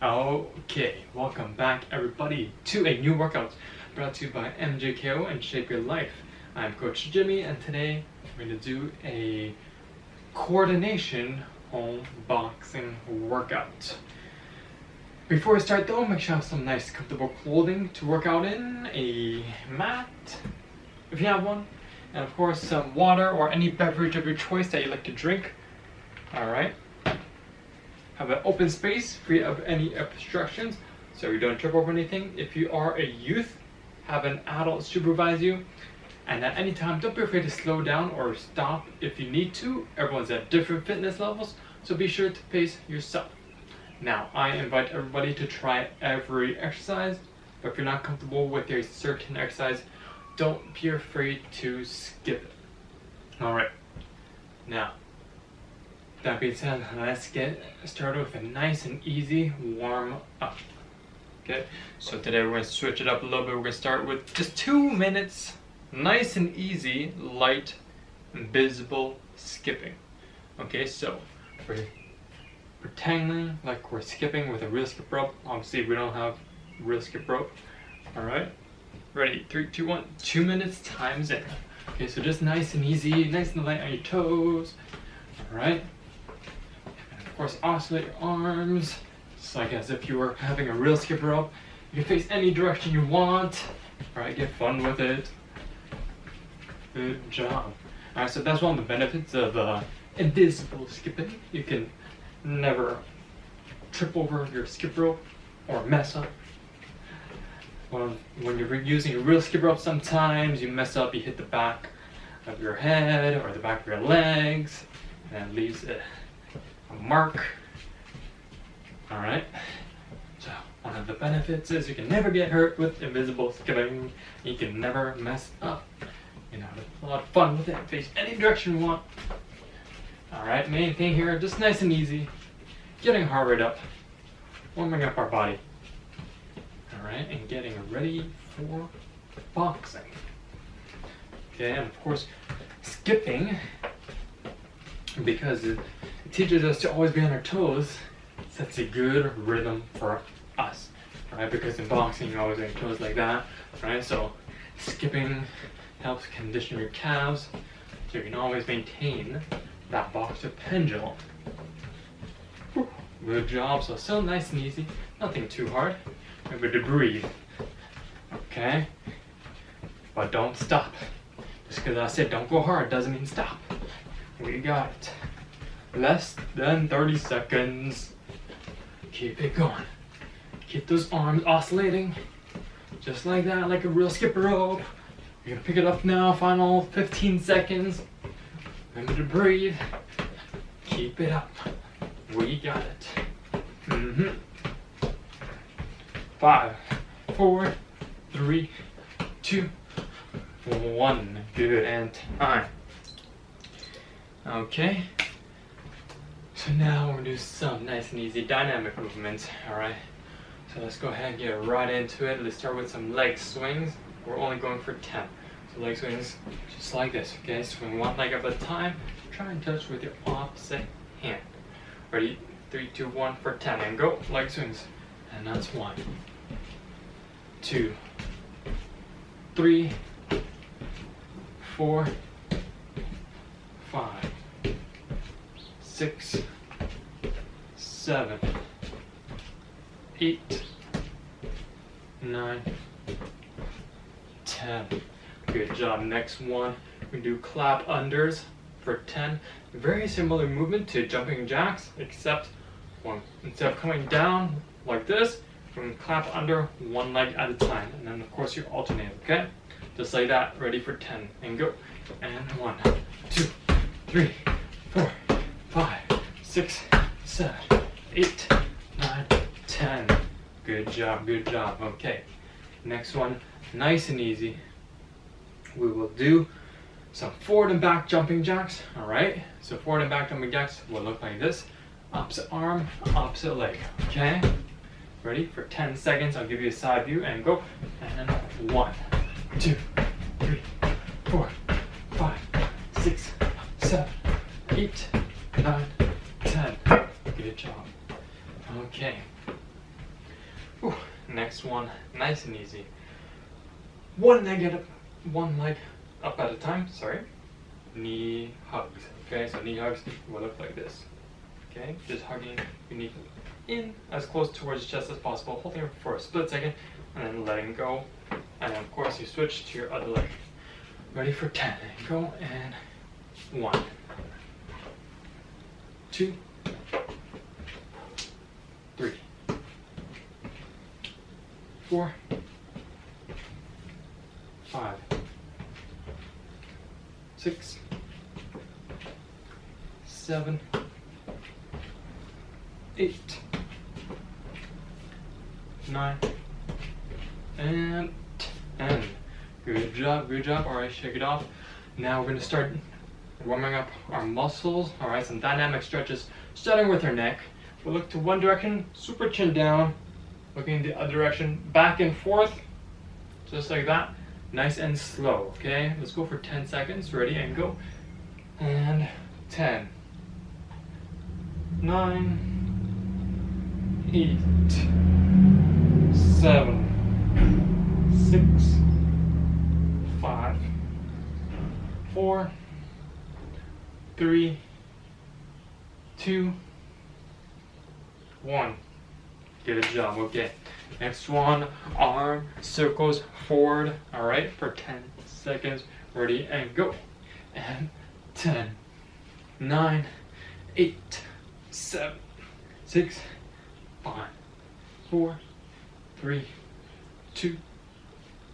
Okay, welcome back everybody to a new workout brought to you by MJKO and Shape Your Life. I'm Coach Jimmy and today we're going to do a coordination home boxing workout. Before we start though, make sure you have some nice comfortable clothing to work out in, a mat if you have one, and of course some water or any beverage of your choice that you like to drink. Alright. Have an open space free of any obstructions so you don't trip over anything. If you are a youth, have an adult supervise you, and at any time don't be afraid to slow down or stop if you need to. Everyone's at different fitness levels, so be sure to pace yourself. Now I invite everybody to try every exercise, but if you're not comfortable with a certain exercise, don't be afraid to skip it. Alright, now that being said, let's get started with a nice and easy warm up. Okay, so today we're going to switch it up a little bit. We're going to start with just 2 minutes, nice and easy, light, invisible skipping. Okay, so we're pretending like we're skipping with a real skip rope. Obviously, we don't have real skip rope. Alright, ready? 3, 2, 1. 2 minutes times in. Okay, so just nice and easy, nice and light on your toes. Alright. Of course, oscillate your arms, just like as if you were having a real skip rope. You can face any direction you want. Alright, get fun with it. Good job. Alright, so that's one of the benefits of invisible skipping. You can never trip over your skip rope or mess up. When you're using a real skip rope, sometimes you mess up, you hit the back of your head or the back of your legs, and it leaves a mark. Alright, so one of the benefits is you can never get hurt with invisible skipping. You can never mess up. You know, have a lot of fun with it. Face any direction you want. Alright, main thing here, just nice and easy. Getting our heart rate up. Warming up our body. Alright, and getting ready for boxing. Okay, and of course, skipping, because it teaches us to always be on our toes, sets a good rhythm for us, right? Because in boxing you're always on your toes like that, right? So skipping helps condition your calves so you can always maintain that boxer pendulum. Good job. So still nice and easy, nothing too hard. Remember to breathe, okay? But don't stop. Just because I said don't go hard doesn't mean stop. We got it. Less than 30 seconds. Keep it going. Keep those arms oscillating. Just like that, like a real skip rope. You're gonna pick it up now, final 15 seconds. Remember to breathe. Keep it up. We got it. 5, 4, 3, 2, 1. Good, and time. Okay. So now we're going to do some nice and easy dynamic movements, alright? So let's go ahead and get right into it. Let's start with some leg swings. We're only going for 10. So leg swings just like this, okay? Swing one leg at a time. Try and touch with your opposite hand. Ready? 3, 2, 1 for 10 and go. Leg swings. And that's 1, 2, 3, 4, 5, 6, 7, 8, 9, 10. Good job. Next one, we do clap unders for 10. Very similar movement to jumping jacks, except instead of coming down like this, we're going to clap under one leg at a time. And then of course you alternate, okay? Just like that. Ready for 10 and go. And 1, 2, 3, 4, 5, 6, 7, 8, 9, 10. Good job, good job. Okay, next one, nice and easy. We will do some forward and back jumping jacks. Alright, so forward and back jumping jacks will look like this. Opposite arm, opposite leg. Okay, ready for 10 seconds. I'll give you a side view and go. And 1, 2, 3, 4, 5, 6, 7, 8, 9, 10. Good job. Okay. Whew. Next one, nice and easy. One leg up at a time, sorry. Knee hugs, okay? So knee hugs will look like this, okay? Just hugging your knee in as close towards the chest as possible, holding it for a split second, and then letting go. And then of course you switch to your other leg. Ready for 10, and go, and 1, 2, 3, 4, 5, 6, 7, 8, 9, and 10. Good job, good job. Alright, shake it off. Now we're going to start warming up our muscles. Alright, some dynamic stretches, starting with our neck. We'll look to one direction, super chin down, looking the other direction, back and forth, just like that. Nice and slow, okay? Let's go for 10 seconds. Ready, and go. And 10, 9, 8, 7, 6, 5, 4, 3, 2, 1. Good job. Okay. Next one, arm circles forward. All right, for 10 seconds. Ready, and go. And 10, 9, 8, 7, 6, 5, 4, 3, 2,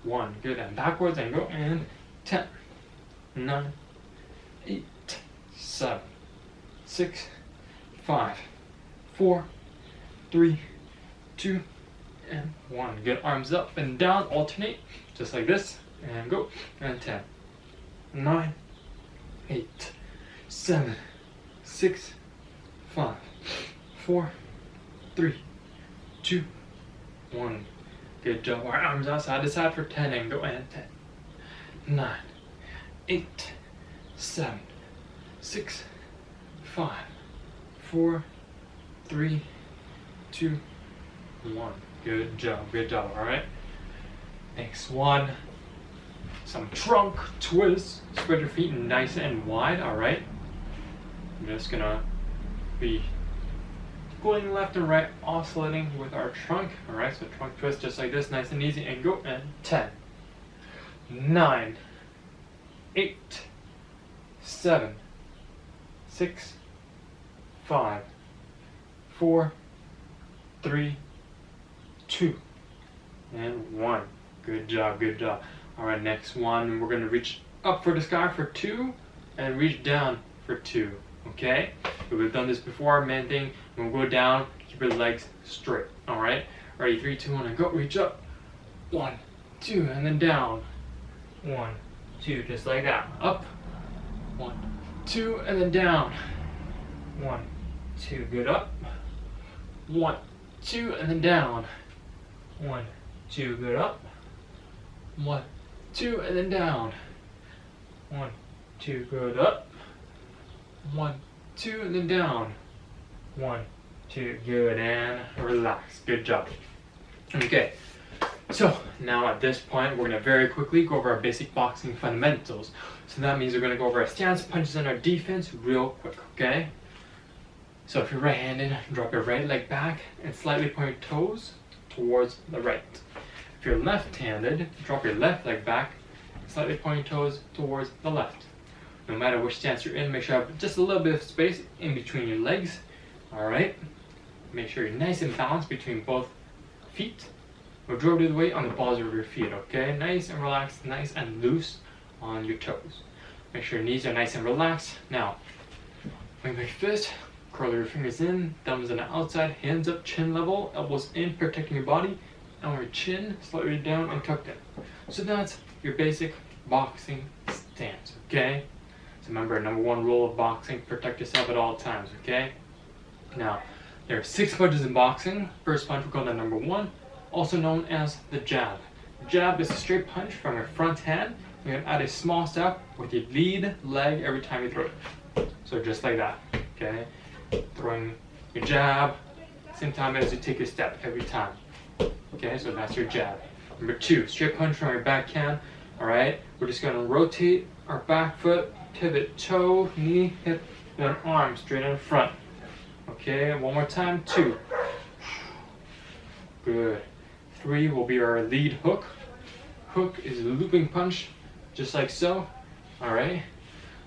1. Good. And backwards, and go. And 10, 9, 8, 7, 6, 5, 4, 3, 2, and 1. Good. Arms up and down, alternate, just like this, and go. And 10, 9, 8, 7, 6, 5, 4, 3, 2, 1. Good job. Our arms out side to side for 10, and go. And 10, 9, 8, 7, 6, 5, 4, 3, 2, 1. Good job, good job. All right. Next one, some trunk twists. Spread your feet nice and wide. All right. I'm just gonna be going left and right, oscillating with our trunk. All right. So trunk twist, just like this, nice and easy, and go. And 10, 9, 8, 7, 6, 5, 4, 3, 2, and 1. Good job, good job. All right, next one, we're gonna reach up for the sky for 2 and reach down for 2, okay? We've done this before, main thing, when we go down, keep your legs straight, all right? Ready, 3, 2, 1, and go, reach up. 1, 2, and then down. 1, 2, just like that. Up. 1, 2, and then down. 1, 2, good, up. 1, 2, and then down. 1, 2, good, up. 1, 2, and then down. 1, 2, good, up. 1, 2, and then down. 1, 2, good, and relax. Good job. Okay, so now at this point, we're gonna very quickly go over our basic boxing fundamentals. So that means we're gonna go over our stance, punches, and our defense real quick, okay? So if you're right-handed, drop your right leg back and slightly point your toes towards the right. If you're left-handed, drop your left leg back, slightly point your toes towards the left. No matter which stance you're in, make sure you have just a little bit of space in between your legs. All right. Make sure you're nice and balanced between both feet. Majority of the weight on the balls of your feet, okay? Nice and relaxed, nice and loose on your toes. Make sure your knees are nice and relaxed. Now, make a fist. Curl your fingers in, thumbs on the outside, hands up, chin level, elbows in, protecting your body, and your chin slightly down and tucked in. So that's your basic boxing stance, okay? So remember, number 1 rule of boxing, protect yourself at all times, okay? Now, there are 6 punches in boxing. First punch we call that number 1, also known as the jab. The jab is a straight punch from your front hand. You're gonna add a small step with your lead leg every time you throw it. So just like that, okay? Throwing your jab, same time as you take your step every time. Okay, so that's your jab. Number 2, straight punch from your backhand. All right, we're just gonna rotate our back foot, pivot toe, knee, hip, then arm straight in front. Okay, one more time, 2. Good. 3 will be our lead hook. Hook is a looping punch, just like so. All right.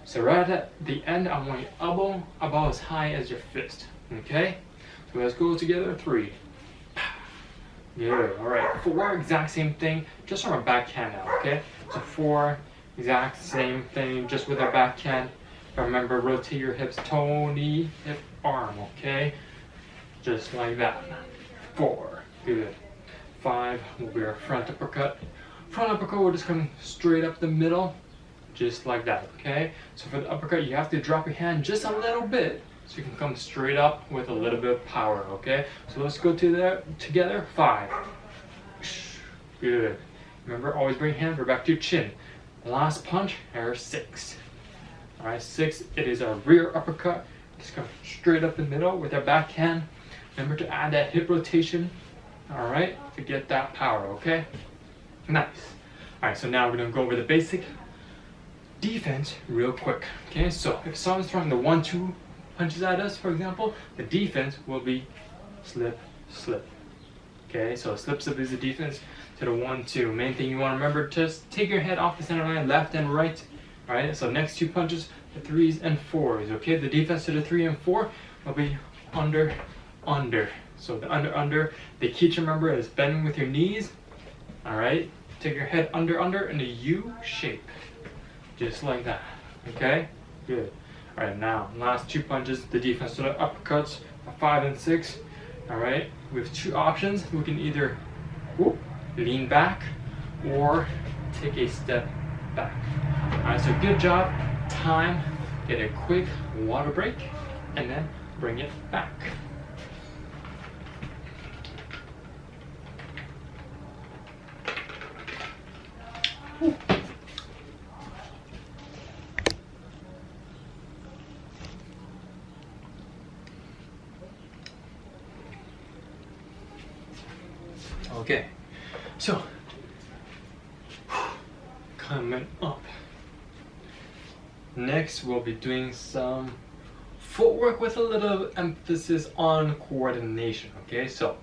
So right at the end, I want your elbow about as high as your fist. Okay. So let's go together. 3. Good. All right. 4, exact same thing, just from our backhand now. Okay. So 4, exact same thing, just with our backhand. Remember, rotate your hips, toe, knee, hip, arm. Okay. Just like that. 4. Good. 5 will be our front uppercut. Front uppercut will just come straight up the middle, just like that, okay? So for the uppercut, you have to drop your hand just a little bit so you can come straight up with a little bit of power, okay? So let's go to that together. 5. Good. Remember, always bring your hand back to your chin. Last punch, here 6. All right, 6, it is our rear uppercut. Just come straight up the middle with our backhand. Remember to add that hip rotation, all right, to get that power, okay? Nice. All right, so now we're gonna go over the basic defense real quick. Okay, so if someone's throwing the 1-2 punches at us, for example, the defense will be slip, slip. Okay, so slip, slip is the defense to the 1-2. Main thing you want to remember, just take your head off the center line, left and right. All right, so next 2 punches, the 3s and 4s. Okay, the defense to the 3 and 4 will be under, under. So the under, under. The key to remember is bending with your knees. All right, take your head under, under in a U shape, just like that. Okay, good. All right, now last 2 punches, the defense to the uppercuts, 5 and 6. All right, we have 2 options. We can either lean back or take a step back. All right, so good job. Time. Get a quick water break, and then bring it back. Okay, so coming up. Next, we'll be doing some footwork with a little emphasis on coordination. Okay, so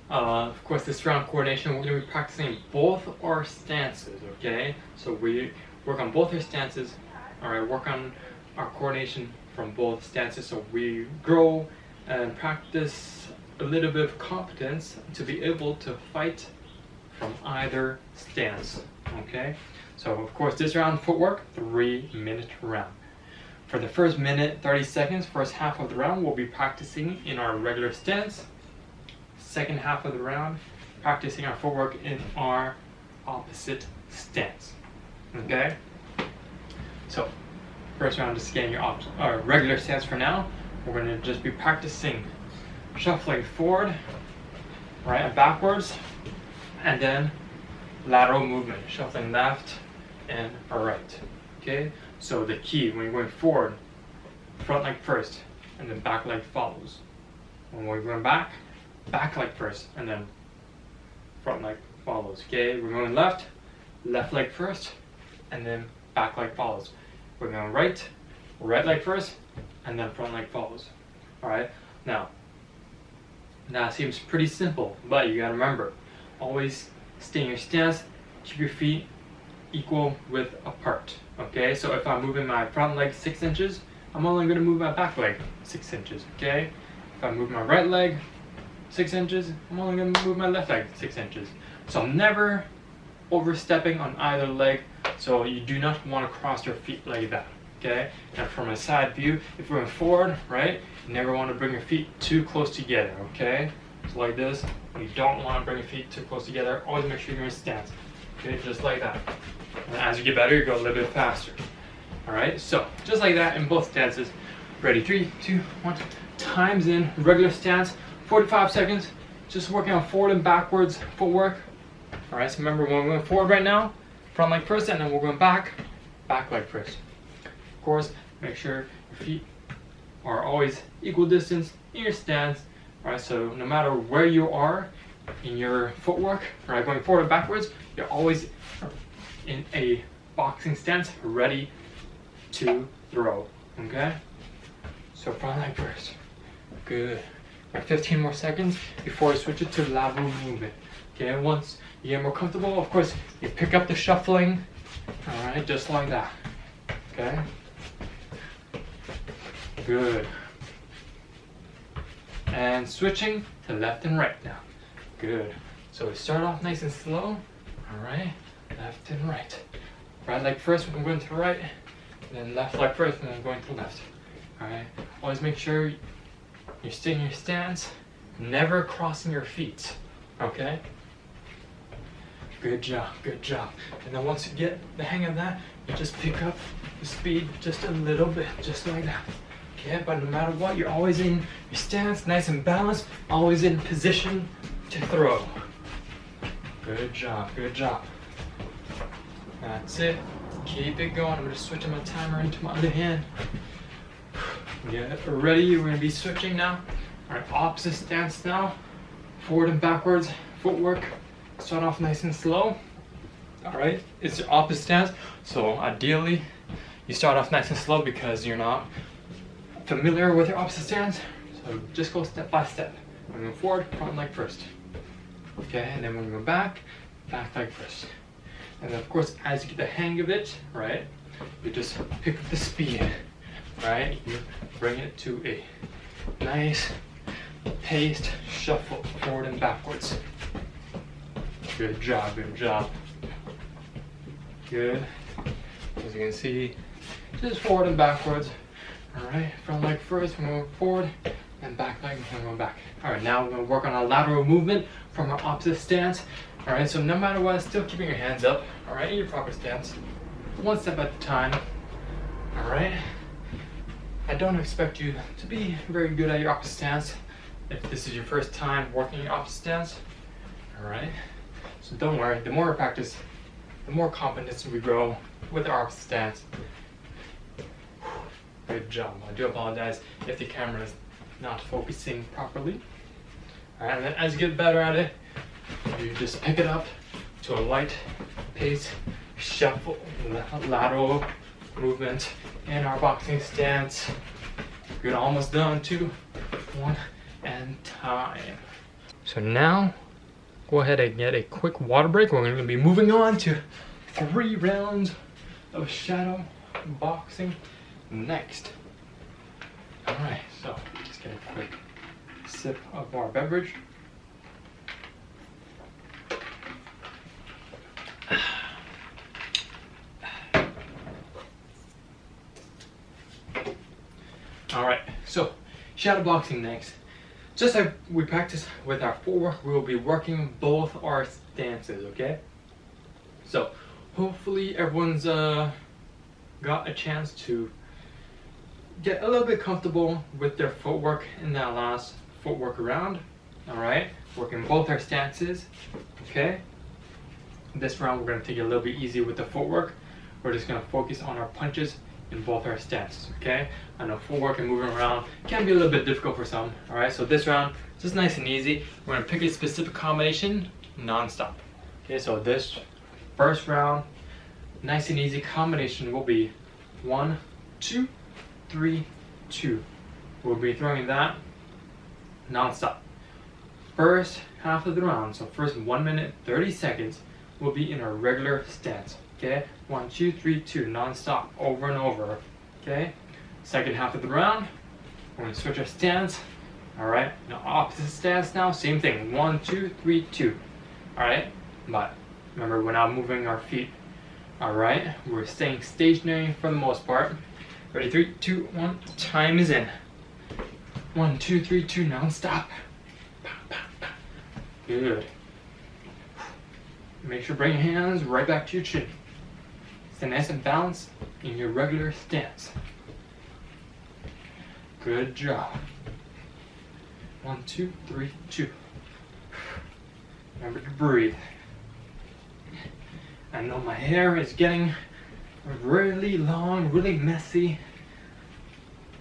of course, this round coordination, we're going to be practicing both our stances. Okay, so we work on both our stances. All right, work on our coordination from both stances, so we grow and practice a little bit of competence to be able to fight from either stance. Okay, so of course this round footwork, 3-minute round. For the first minute 30 seconds, first half of the round, we'll be practicing in our regular stance. Second half of the round, practicing our footwork in our opposite stance. Okay, so first round, just getting your regular stance for now. We're going to just be practicing shuffling forward, right, and backwards, and then lateral movement, shuffling left and right. Okay, so the key when you're going forward, front leg first, and then back leg follows. When we're going back, back leg first, and then front leg follows. Okay, we're going left, left leg first, and then back leg follows. We're going right, right leg first, and then front leg follows. All right, now that seems pretty simple, but you gotta remember, always stay in your stance, keep your feet equal width apart. Okay, so if I'm moving my front leg 6 inches, I'm only gonna move my back leg 6 inches. Okay, if I move my right leg 6 inches, I'm only gonna move my left leg 6 inches. So I'm never overstepping on either leg, so you do not want to cross your feet like that. Okay, and from a side view, if we're going forward, right, you never want to bring your feet too close together. Okay, so like this, you don't want to bring your feet too close together. Always make sure you're in stance. Okay, just like that. And as you get better, you go a little bit faster. All right, so just like that in both stances. Ready? 3, 2, 1. Time's in. Regular stance, 45 seconds. Just working on forward and backwards footwork. All right, so remember when we're going forward right now, front leg first, and then we're going back, back leg first. Of course, make sure your feet are always equal distance in your stance. Alright, so no matter where you are in your footwork, right, going forward and backwards, you're always in a boxing stance, ready to throw. Okay? So front leg first. Good. Right, 15 more seconds before we switch it to lateral movement. Okay, once you get more comfortable, of course, you pick up the shuffling. Alright, just like that. Okay? Good. And switching to left and right now. Good. So we start off nice and slow. Alright, left and right. Right leg first when we're going to the right, then left leg first and then going to the left. Alright, always make sure you're staying in your stance, never crossing your feet. Okay? Good job, good job. And then once you get the hang of that, you just pick up the speed just a little bit, just like that. Okay, but no matter what, you're always in your stance, nice and balanced, always in position to throw. Good job, good job. That's it. Keep it going. I'm just switching my timer into my other hand. Get ready, we're gonna be switching now. Alright, opposite stance now. Forward and backwards, footwork. Start off nice and slow. Alright, it's the opposite stance. So ideally, you start off nice and slow because you're not familiar with your opposite stance. So just go step by step. When you go forward, front leg first. Okay, and then when you go back leg first. And then of course, as you get the hang of it, right, you just pick up the speed, right? You bring it to a nice paced shuffle forward and backwards. Good job, good job. Good. As you can see, just forward and backwards. All right, front leg first, we're going forward, and back leg, we're going back. All right, now we're going to work on our lateral movement from our opposite stance. All right, so no matter what, still keeping your hands up, all right, in your proper stance, one step at a time. All right, I don't expect you to be very good at your opposite stance if this is your first time working your opposite stance. All right, so don't worry, the more we practice, the more confidence we grow with our opposite stance. Good job. I do apologize if the camera is not focusing properly. All right, and then as you get better at it, you just pick it up to a light pace, shuffle, lateral movement in our boxing stance. Good, almost done. 2, 1, and time. So now, go ahead and get a quick water break. We're going to be moving on to 3 rounds of shadow boxing next. All right, so just get a quick sip of our beverage. All right, so shadow boxing next. Just like we practice with our footwork, we will be working both our stances, okay? So hopefully everyone's got a chance to get a little bit comfortable with their footwork in that last footwork round. All right, working both our stances, okay? This round we're gonna take it a little bit easy with the footwork. We're just gonna focus on our punches in both our stances, okay? I know footwork and moving around can be a little bit difficult for some, all right? So this round, just nice and easy. We're gonna pick a specific combination, non-stop. Okay, so this first round, nice and easy combination will be 1, 2, 3, 2. We'll be throwing that non-stop. First half of the round, so first 1 minute, 30 seconds, will be in our regular stance. Okay, 1, 2, 3, 2, non-stop, over and over. Okay, second half of the round, we're gonna switch our stance. All right, now opposite stance now, same thing. 1, 2, 3, 2. All right, but remember we're not moving our feet. All right, we're staying stationary for the most part. Ready, 3, 2, 1, time is in. 1, 2, 3, 2, non-stop. Good. Make sure bring your hands right back to your chin. Stay nice and balanced in your regular stance. Good job. 1, 2, 3, 2. Remember to breathe. I know my hair is getting really long, really messy.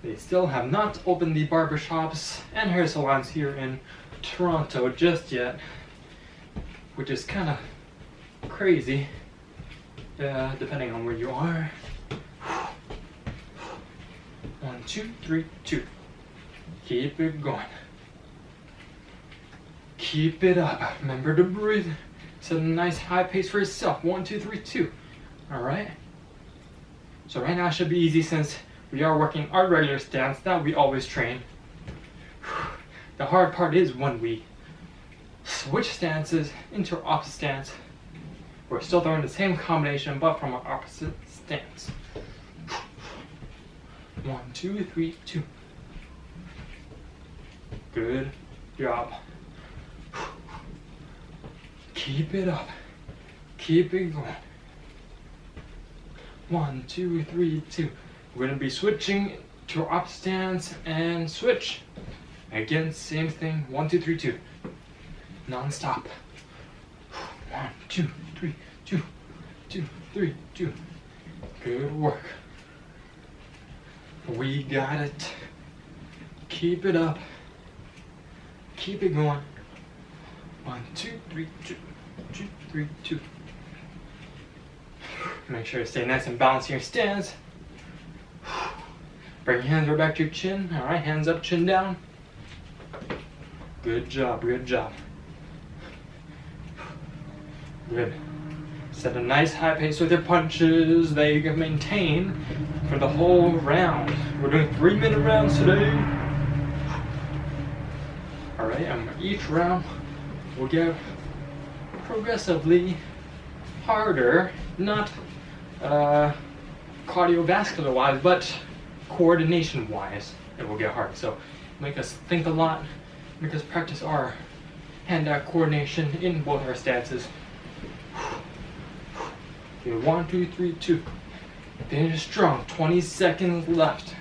They still have not opened the barbershops and hair salons here in Toronto just yet, which is kind of crazy, depending on where you are. 1, 2, 3, 2. Keep it going. Keep it up. Remember to breathe. Set a nice high pace for yourself. 1, 2, 3, 2. All right. So right now it should be easy since we are working our regular stance that we always train. The hard part is when we switch stances into our opposite stance. We're still throwing the same combination but from our opposite stance. 1, 2, 3, 2. Good job. Keep it up. Keep it going. 1, 2, 3, 2. We're going to be switching to our opposite stance and switch. Again, same thing. 1, 2, 3, 2. Non-stop. 1, 2, 3, 2. 2, 3, 2. Good work. We got it. Keep it up. Keep it going. 1, 2, 3, 2. 2, 3, 2. Make sure to stay nice and balanced in your stance. Bring your hands right back to your chin. All right, hands up, chin down. Good job, good job. Good. Set a nice high pace with your punches that you can maintain for the whole round. We're doing 3-minute rounds today. All right, and each round will get progressively harder, not cardiovascular wise, but coordination wise, it will get hard. So make us think a lot, make us practice our hand-eye coordination in both our stances. Okay, 1, 2, 3, 2. Finish strong. 20 seconds left.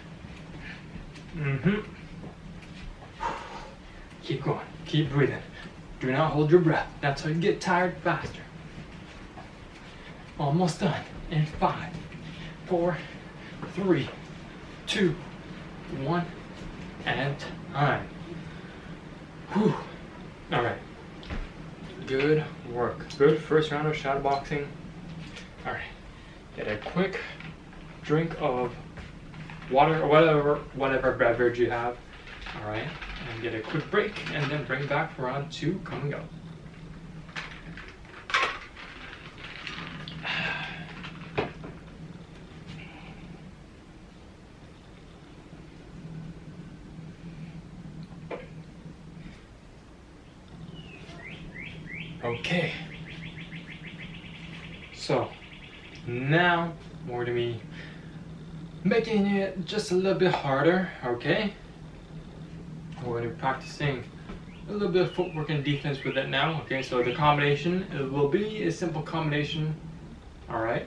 Keep going. Keep breathing. Do not hold your breath. That's how you get tired faster. Almost done. In 5, 4, 3, 2, 1, and time. Whew. All right. Good work. Good first round of shadow boxing. All right. Get a quick drink of water or whatever beverage you have. All right. And get a quick break, and then bring back for round 2 coming up. Okay, so now we're gonna be making it just a little bit harder, okay? We're gonna be practicing a little bit of footwork and defense with it now, okay? So the combination, it will be a simple combination, all right?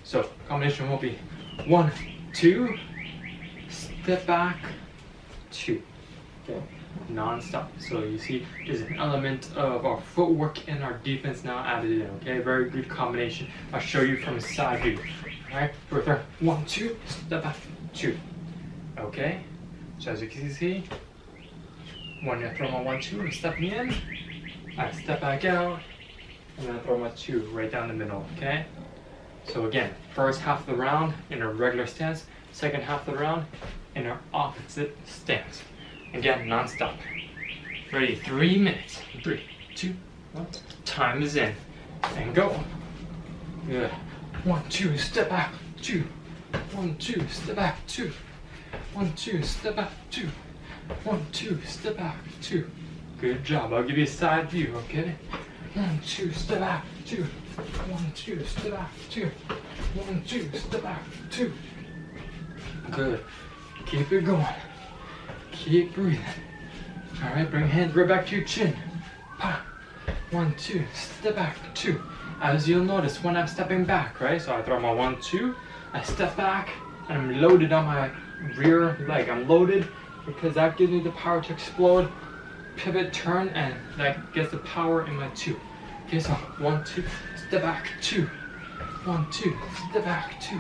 So combination will be 1, 2, step back, 2, okay? Non-stop. So you see there's an element of our footwork and our defense now added in, okay? Very good combination. I'll show you from a side view. Alright, we're there. 1, 2, step back, 2. Okay? So as you can see, when I throw my 1, 2, I'm stepping in, I step back out, and then I throw my 2 right down the middle, okay? So again, first half of the round in a regular stance, second half of the round in our opposite stance. Again, non-stop. Ready, 3 minutes. 3, 2, 1. Time is in. And go. Good. 1, 2, step back, 2. 1, 2, step back, 2. 1, 2, step back, 2. 1, 2, step back, 2. Good job. I'll give you a side view, okay? 1, 2, step back, 2. 1, 2, step back, 2. 1, 2, step back, 2. Good. Keep it going. Keep breathing. All right, bring hands right back to your chin. 1, 2, step back, 2. As you'll notice when I'm stepping back, right? So I throw my 1, 2, I step back, and I'm loaded on my rear leg. I'm loaded because that gives me the power to explode, pivot, turn, and that gets the power in my 2. Okay, so 1, 2, step back, 2. 1, 2, step back, 2.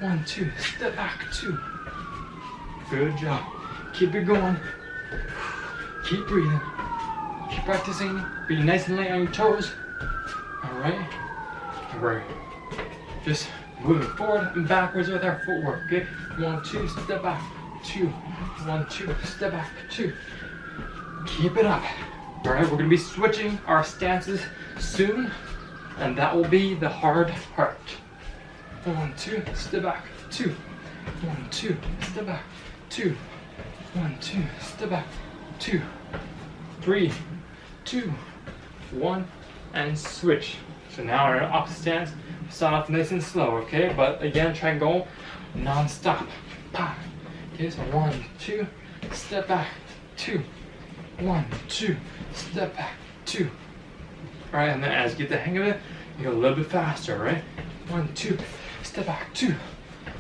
1, 2, step back, 2. Good job. Keep it going. Keep breathing. Keep practicing. Be nice and light on your toes. Alright? We're just moving forward and backwards with our footwork. Okay? 1, 2, step back. 2. 1, 2, step back. 2. Keep it up. Alright, we're going to be switching our stances soon. And that will be the hard part. 1, 2, step back. 2. 1, 2, step back. 2. 1, 2, step back. 2. 3, 2, 1, and switch. So now we're in opposite stance. Start off nice and slow, okay? But again, try and go non-stop. Okay, so 1, 2, step back. 2. 1, 2, step back. 2. Alright, and then as you get the hang of it, you go a little bit faster, right? 1, 2, step back. 2.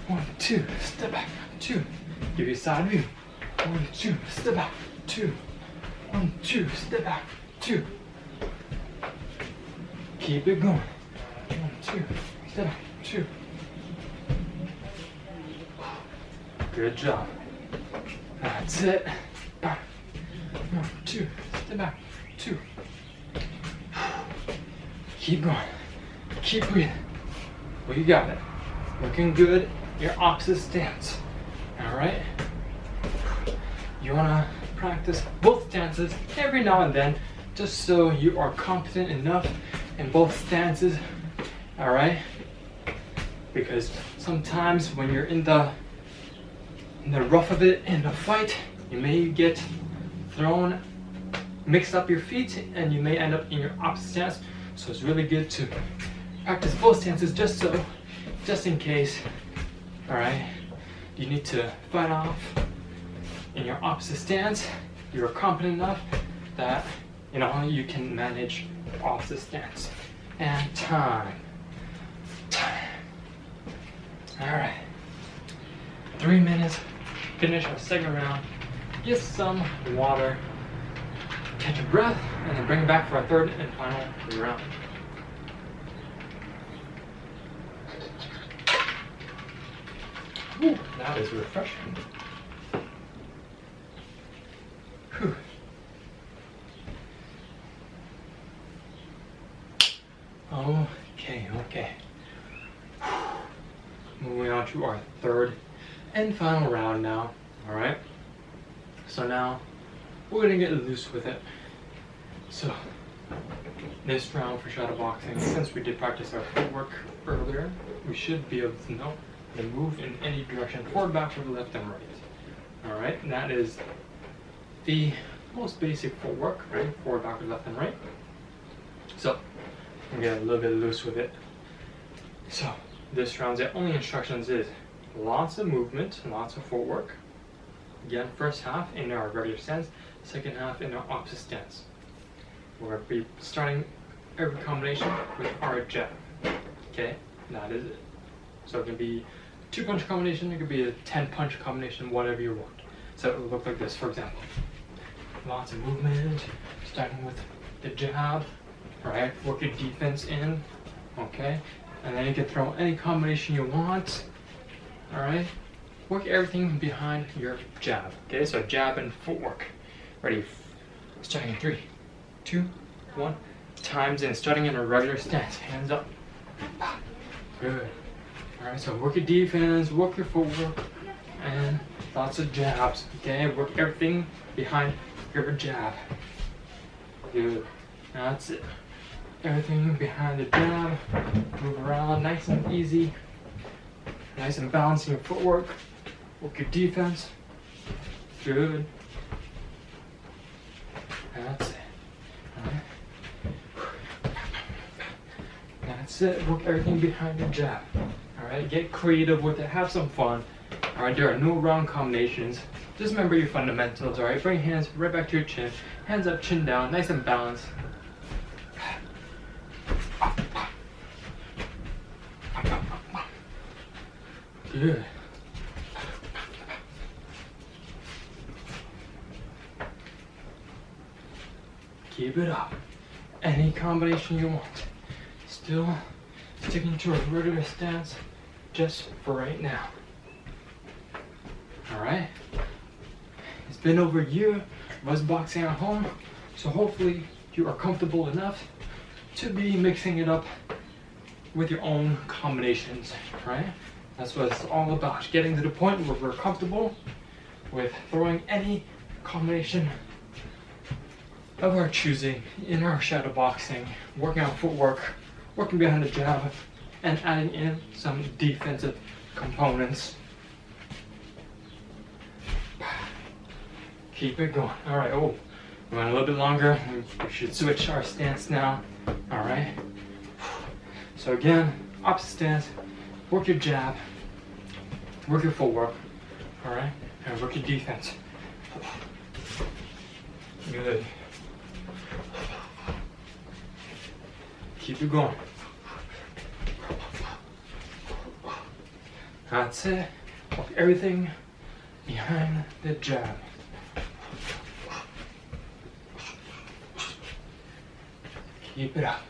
1, 2, step back. 2. Give you a side view. 1, 2, step back. 2. 1, 2, step back. 2. Keep it going. 1, 2, step back. 2. Good job. That's it. 1, 2, step back. 2. Keep going. Keep breathing. Well, you got it. Looking good. Your opposite stance. Alright? You want to practice both stances every now and then, just so you are confident enough in both stances. Alright? Because sometimes when you're in the rough of it in the fight, you may get thrown, mix up your feet, and you may end up in your opposite stance. So it's really good to practice both stances just in case. Alright? You need to fight off in your opposite stance. You're confident enough that you can manage opposite stance. And time. Alright. 3 minutes. Finish our second round. Get some water. Catch a breath, and then bring it back for our third and final round. Ooh, that is refreshing. Whew. Okay. Moving on to our third and final round now. Alright? So now we're gonna get loose with it. So this round for shadow boxing, since we did practice our footwork earlier, we should be able to know to move in any direction, forward, backward, left, and right. Alright, and that is the most basic footwork, right? Forward, backward, left, and right. So I'm gonna get a little bit loose with it. So this round's only instructions is lots of movement, lots of footwork. Again, first half in our regular stance, second half in our opposite stance. We're going to be starting every combination with our jab. Okay, that is it. So it can be a 2-punch combination, it could be a 10-punch combination, whatever you want. So it will look like this, for example. Lots of movement, starting with the jab, right? Work your defense in, okay? And then you can throw any combination you want, all right? Work everything behind your jab, okay? So jab and footwork. Ready? Starting in 3, 2, 1. Times in, starting in a regular stance. Hands up. Good. All right, so work your defense, work your footwork, and lots of jabs, okay? Work everything behind your jab. Good. That's it. Everything behind the jab. Move around nice and easy. Nice and balancing your footwork. Work your defense. Good. That's it. Alright. That's it. Work everything behind your jab. Alright, get creative with it. Have some fun. Alright, there are no wrong combinations. Just remember your fundamentals, alright? Bring hands right back to your chin. Hands up, chin down, nice and balanced. Good. Keep it up. Any combination you want. Still sticking to a regular stance just for right now. All right. It's been over a year of us boxing at home, so hopefully you are comfortable enough to be mixing it up with your own combinations, right? That's what it's all about, getting to the point where we're comfortable with throwing any combination of our choosing in our shadow boxing, working on footwork, working behind the jab, and adding in some defensive components. Keep it going. All right, oh, we went a little bit longer. We should switch our stance now. All right. So again, opposite stance, work your jab, work your footwork, all right, and work your defense. Good. Keep it going. That's it. Work everything behind the jab. Keep it up.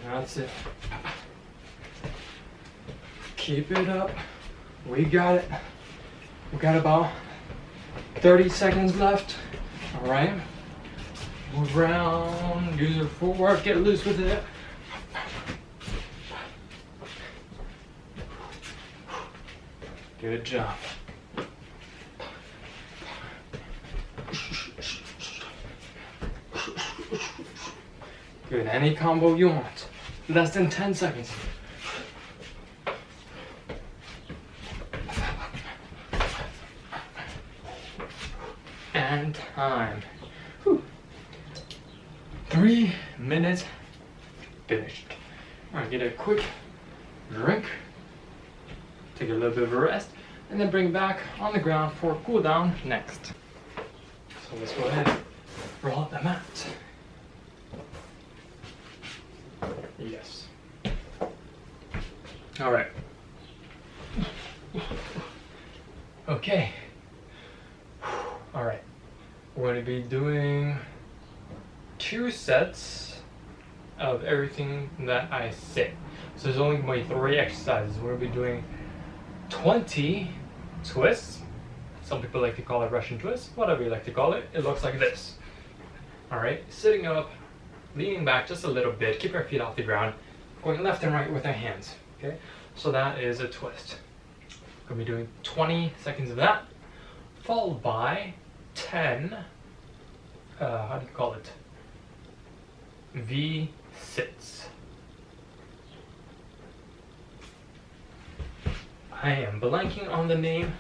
That's it. Keep it up. We got it. We got about 30 seconds left. All right. Move around, use your footwork, get loose with it. Good job. Good, any combo you want. Less than 10 seconds. And time. Whew. 3 minutes finished. All right, get a quick drink. Take a little bit of a rest, and then bring it back on the ground for cool down next. So let's go ahead, roll out the mat. Yes. All right. Okay. All right. We're going to be doing 2 sets of everything that I say. So there's only going to be 3 exercises. We're going to be doing 20 twists. Some people like to call it Russian twist. Whatever you like to call it. It looks like this. All right. Sitting up, leaning back just a little bit. Keep our feet off the ground. Going left and right with our hands. Okay. So that is a twist. We're going to be doing 20 seconds of that, followed by 10, how do you call it? V-sits. I am blanking on the name,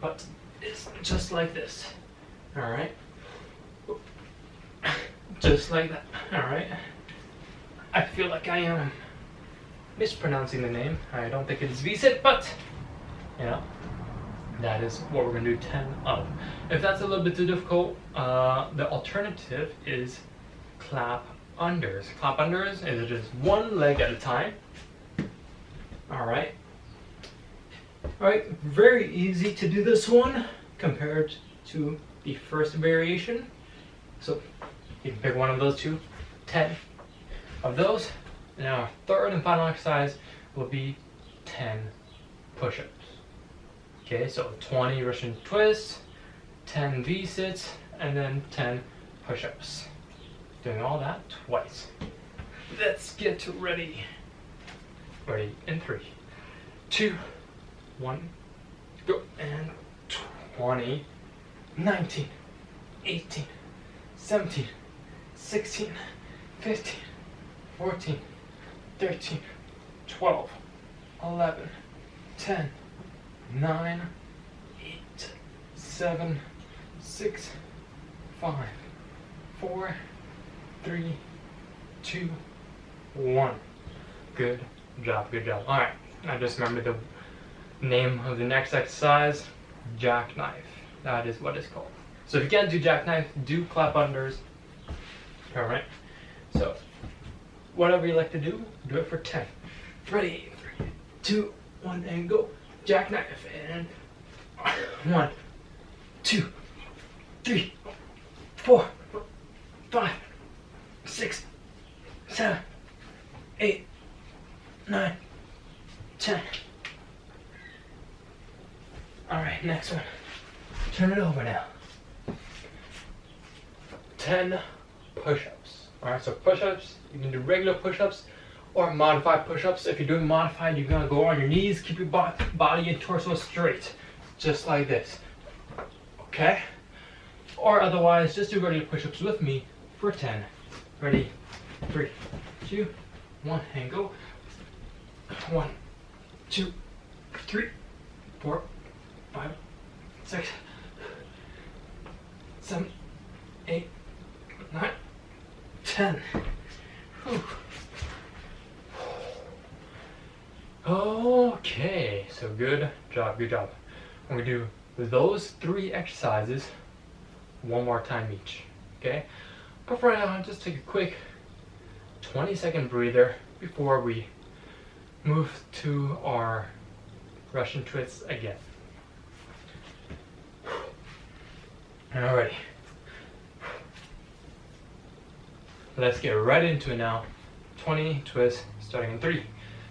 but it's just like this. All right. Just like that. All right. I feel like I am mispronouncing the name. I don't think it's V-sit, but you know, that is what we're going to do 10 of. If that's a little bit too difficult, the alternative is clap unders. Clap unders is just one leg at a time. All right. All right, very easy to do this one compared to the first variation. So you can pick one of those 2, 10 of those. And our third and final exercise will be 10 push-ups. Okay, so 20 Russian twists, 10 V-sits, and then 10 push-ups. Doing all that twice. Let's get ready. Ready in 3, 2, 1, go. And 20, 19, 18, 17, 16, 15, 14, 13, 12, 11, 10, 9, 8, 7, 6, 5, 4, 3, 2, 1. Good job, good job. All right, I just remembered the name of the next exercise, jackknife. That is what it's called. So if you can't do jackknife, do clap unders. All right, so whatever you like to do it for 10. Ready, 3, 2, 1, and go. Jackknife, and 1, 2, 3, 4, 5, 6, 7, 8, 9, 10. Alright, next one. Turn it over now. 10 push-ups. Alright, so push-ups, you can do regular push-ups or modified push-ups. If you're doing modified, you're gonna go on your knees, keep your body and torso straight, just like this. Okay? Or otherwise, just do regular push-ups with me for 10. Ready? 3, 2, 1, and go. 1, 2, 3, 4, 5, 6, 7, 8, 9, 10. Whew. Okay, so good job, good job. I'm gonna do those 3 exercises one more time each, okay? But for now, just take a quick 20-second breather before we move to our Russian twists again. Alrighty. Let's get right into it now. 20 twists, starting in 3,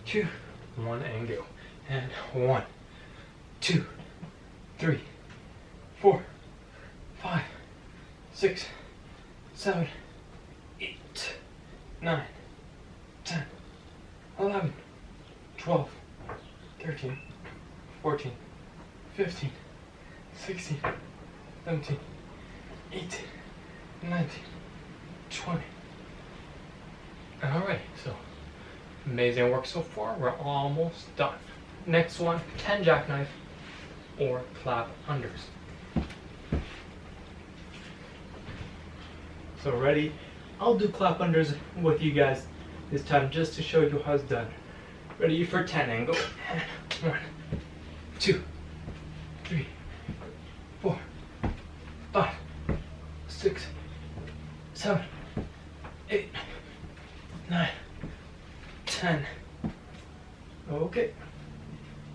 2, 1, and go. And 1, 2, 3, 4, 5, 6, 7, 8, 9, 10, 11, 12, 13, 14, 15, 16, 17, 18, 19, 20. Alright, so amazing work so far. We're almost done. Next one, 10 jackknife or clap unders. So ready? I'll do clap unders with you guys this time just to show you how it's done. Ready for 10 and go. 1, 2, 3, 4, 5, 6, 7, 8, 9, 10. Okay.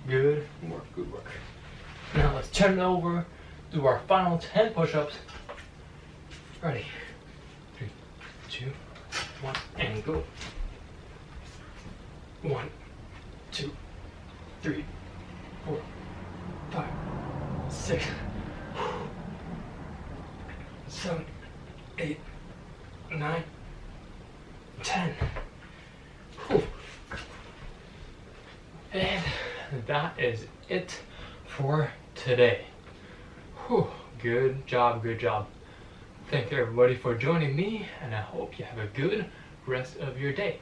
Good work, good work. Now let's turn it over, do our final 10 push-ups. Ready? 3, 2, 1, and go. 1, 2, 3, 4, 5, 6, 7, 8, 9, 10. Whew. And that is it for today. Whew. Good job, good job. Thank you everybody for joining me, and I hope you have a good rest of your day.